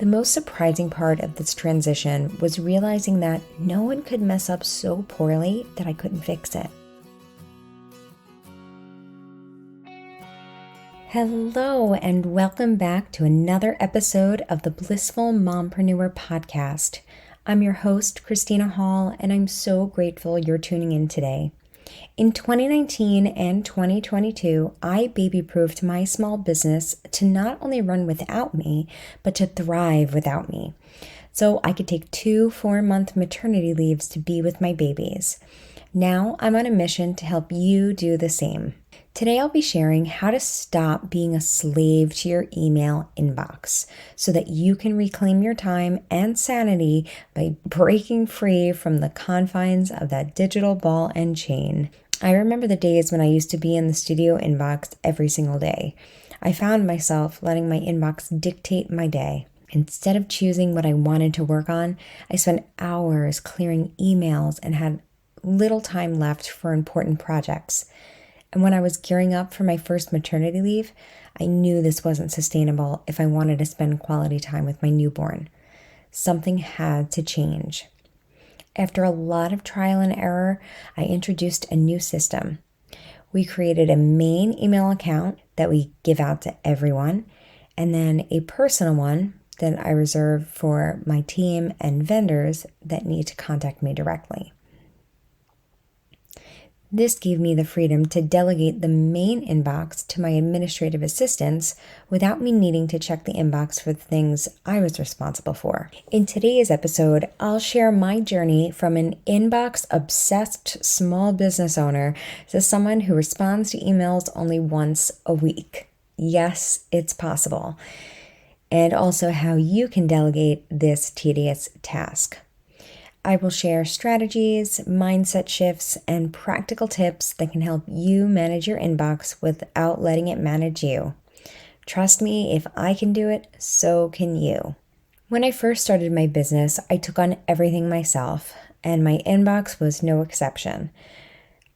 The most surprising part of this transition was realizing that no one could mess up so poorly that I couldn't fix it. Hello, and welcome back to another episode of the Blissful Mompreneur podcast. I'm your host, Christina Hall, and I'm so grateful you're tuning in today. In 2019 and 2022, I baby-proofed my small business to not only run without me, but to thrive without me. So I could take 2 4-month maternity leaves to be with my babies. Now I'm on a mission to help you do the same. Today I'll be sharing how to stop being a slave to your email inbox so that you can reclaim your time and sanity by breaking free from the confines of that digital ball and chain. I remember the days when I used to be in the studio inbox every single day. I found myself letting my inbox dictate my day. Instead of choosing what I wanted to work on, I spent hours clearing emails and had little time left for important projects. And when I was gearing up for my first maternity leave, I knew this wasn't sustainable if I wanted to spend quality time with my newborn. Something had to change. After a lot of trial and error, I introduced a new system. We created a main email account that we give out to everyone, and then a personal one that I reserve for my team and vendors that need to contact me directly. This gave me the freedom to delegate the main inbox to my administrative assistants without me needing to check the inbox for the things I was responsible for. In today's episode, I'll share my journey from an inbox-obsessed small business owner to someone who responds to emails only once a week. Yes, it's possible. And also how you can delegate this tedious task. I will share strategies, mindset shifts, and practical tips that can help you manage your inbox without letting it manage you. Trust me, if I can do it, so can you. When I first started my business, I took on everything myself, and my inbox was no exception.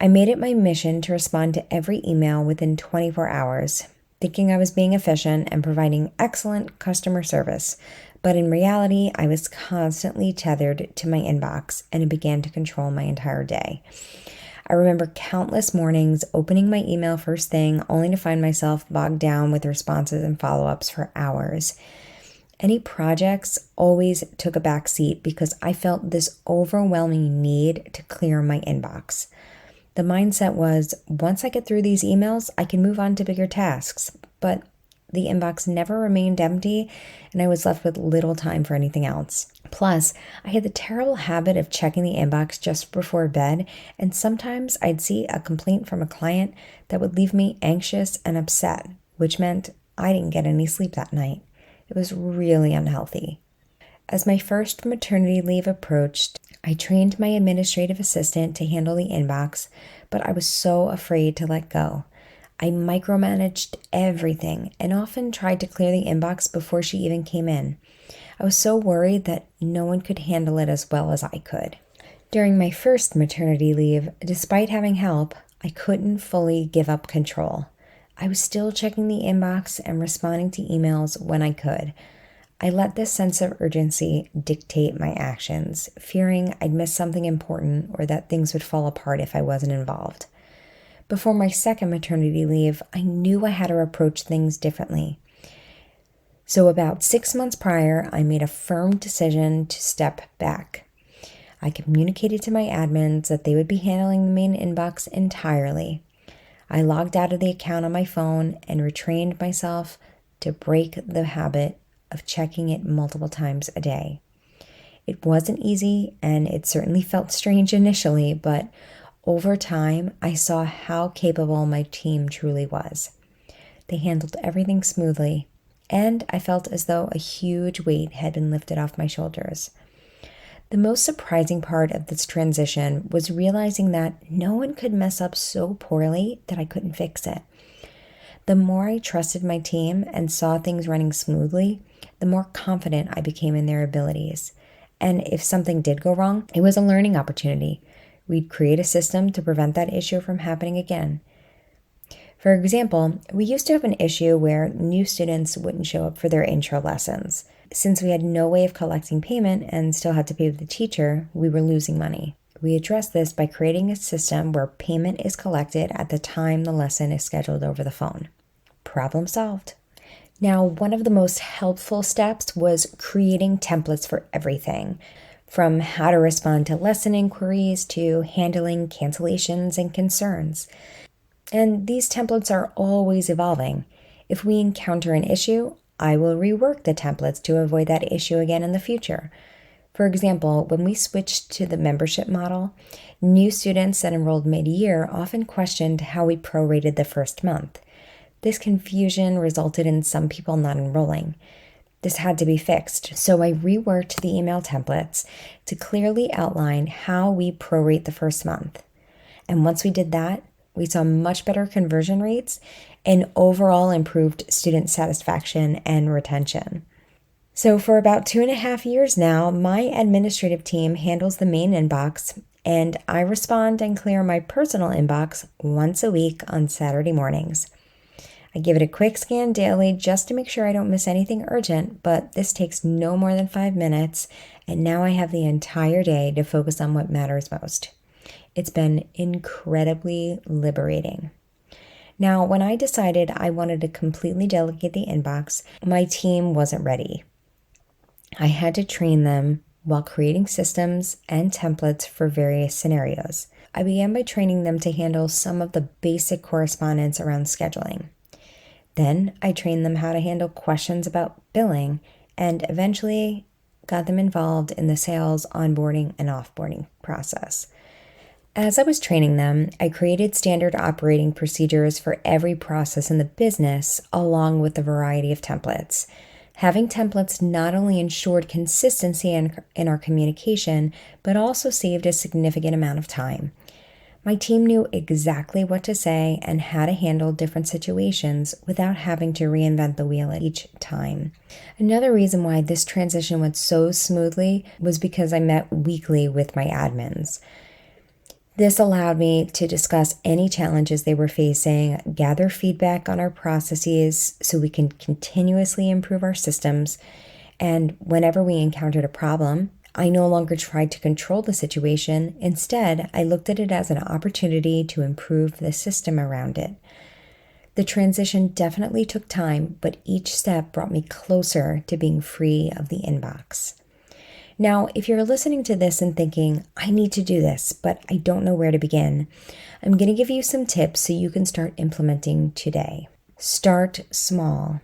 I made it my mission to respond to every email within 24 hours, thinking I was being efficient and providing excellent customer service. But in reality, I was constantly tethered to my inbox, and it began to control my entire day. I remember countless mornings opening my email first thing, only to find myself bogged down with responses and follow-ups for hours. Any projects always took a back seat because I felt this overwhelming need to clear my inbox. The mindset was, once I get through these emails, I can move on to bigger tasks. But the inbox never remained empty, and I was left with little time for anything else. Plus, I had the terrible habit of checking the inbox just before bed, and sometimes I'd see a complaint from a client that would leave me anxious and upset, which meant I didn't get any sleep that night. It was really unhealthy. As my first maternity leave approached, I trained my administrative assistant to handle the inbox, but I was so afraid to let go. I micromanaged everything and often tried to clear the inbox before she even came in. I was so worried that no one could handle it as well as I could. During my first maternity leave, despite having help, I couldn't fully give up control. I was still checking the inbox and responding to emails when I could. I let this sense of urgency dictate my actions, fearing I'd miss something important or that things would fall apart if I wasn't involved. Before my second maternity leave, I knew I had to approach things differently. So about 6 months prior, I made a firm decision to step back. I communicated to my admins that they would be handling the main inbox entirely. I logged out of the account on my phone and retrained myself to break the habit of checking it multiple times a day. It wasn't easy, and it certainly felt strange initially, but over time, I saw how capable my team truly was. They handled everything smoothly, and I felt as though a huge weight had been lifted off my shoulders. The most surprising part of this transition was realizing that no one could mess up so poorly that I couldn't fix it. The more I trusted my team and saw things running smoothly, the more confident I became in their abilities. And if something did go wrong, it was a learning opportunity. We'd create a system to prevent that issue from happening again. For example, we used to have an issue where new students wouldn't show up for their intro lessons. Since we had no way of collecting payment and still had to pay the teacher, we were losing money. We addressed this by creating a system where payment is collected at the time the lesson is scheduled over the phone. Problem solved. Now, one of the most helpful steps was creating templates for everything, from how to respond to lesson inquiries to handling cancellations and concerns. And these templates are always evolving. If we encounter an issue, I will rework the templates to avoid that issue again in the future. For example, when we switched to the membership model, new students that enrolled mid-year often questioned how we prorated the first month. This confusion resulted in some people not enrolling. This had to be fixed, so I reworked the email templates to clearly outline how we prorate the first month. And once we did that, we saw much better conversion rates and overall improved student satisfaction and retention. So for about 2.5 years now, my administrative team handles the main inbox, and I respond and clear my personal inbox once a week on Saturday mornings. I give it a quick scan daily just to make sure I don't miss anything urgent, but this takes no more than 5 minutes, and now I have the entire day to focus on what matters most. It's been incredibly liberating. Now, when I decided I wanted to completely delegate the inbox, my team wasn't ready. I had to train them while creating systems and templates for various scenarios. I began by training them to handle some of the basic correspondence around scheduling. Then I trained them how to handle questions about billing and eventually got them involved in the sales, onboarding, and offboarding process. As I was training them, I created standard operating procedures for every process in the business, along with a variety of templates. Having templates not only ensured consistency in our communication, but also saved a significant amount of time. My team knew exactly what to say and how to handle different situations without having to reinvent the wheel each time. Another reason why this transition went so smoothly was because I met weekly with my admins. This allowed me to discuss any challenges they were facing, gather feedback on our processes so we can continuously improve our systems, and whenever we encountered a problem, I no longer tried to control the situation. Instead, I looked at it as an opportunity to improve the system around it. The transition definitely took time, but each step brought me closer to being free of the inbox. Now, if you're listening to this and thinking, I need to do this, but I don't know where to begin, I'm going to give you some tips so you can start implementing today. Start small.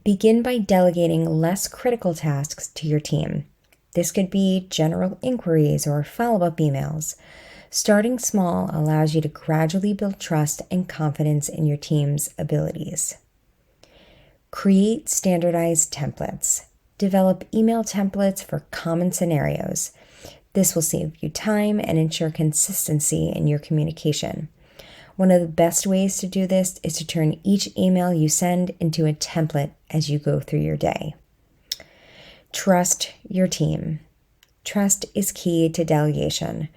Begin by delegating less critical tasks to your team. This could be general inquiries or follow-up emails. Starting small allows you to gradually build trust and confidence in your team's abilities. Create standardized templates. Develop email templates for common scenarios. This will save you time and ensure consistency in your communication. One of the best ways to do this is to turn each email you send into a template as you go through your day. Trust your team. Trust is key to delegation.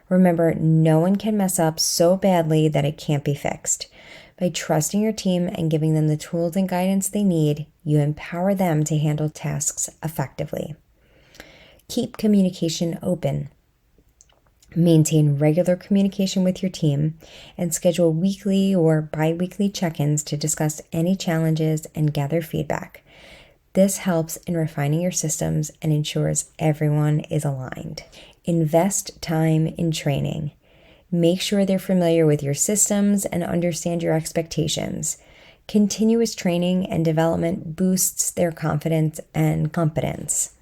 Remember, no one can mess up so badly that it can't be fixed. By trusting your team and giving them the tools and guidance they need, you empower them to handle tasks effectively. Keep communication open. Maintain regular communication with your team and schedule weekly or bi-weekly check-ins to discuss any challenges and gather feedback. This helps in refining your systems and ensures everyone is aligned. Invest time in training. Make sure they're familiar with your systems and understand your expectations. Continuous training and development boosts their confidence and competence.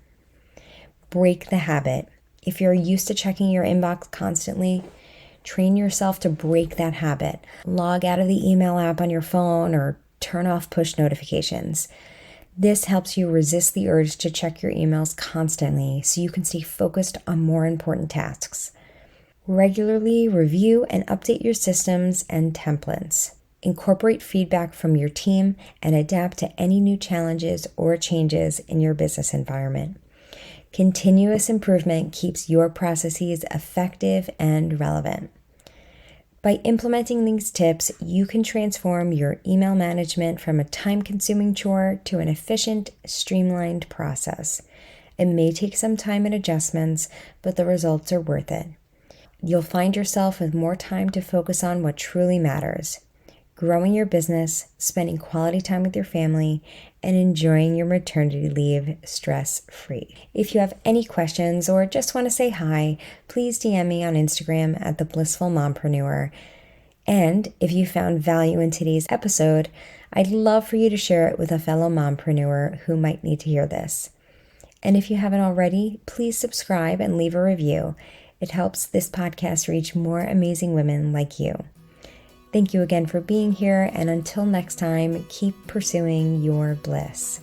Break the habit. If you're used to checking your inbox constantly, train yourself to break that habit. Log out of the email app on your phone or turn off push notifications. This helps you resist the urge to check your emails constantly so you can stay focused on more important tasks. Regularly review and update your systems and templates. Incorporate feedback from your team and adapt to any new challenges or changes in your business environment. Continuous improvement keeps your processes effective and relevant. By implementing these tips, you can transform your email management from a time-consuming chore to an efficient, streamlined process. It may take some time and adjustments, but the results are worth it. You'll find yourself with more time to focus on what truly matters: growing your business, spending quality time with your family, and enjoying your maternity leave stress-free. If you have any questions or just want to say hi, please DM me on Instagram at The Blissful Mompreneur. And if you found value in today's episode, I'd love for you to share it with a fellow mompreneur who might need to hear this. And if you haven't already, please subscribe and leave a review. It helps this podcast reach more amazing women like you. Thank you again for being here, and until next time, keep pursuing your bliss.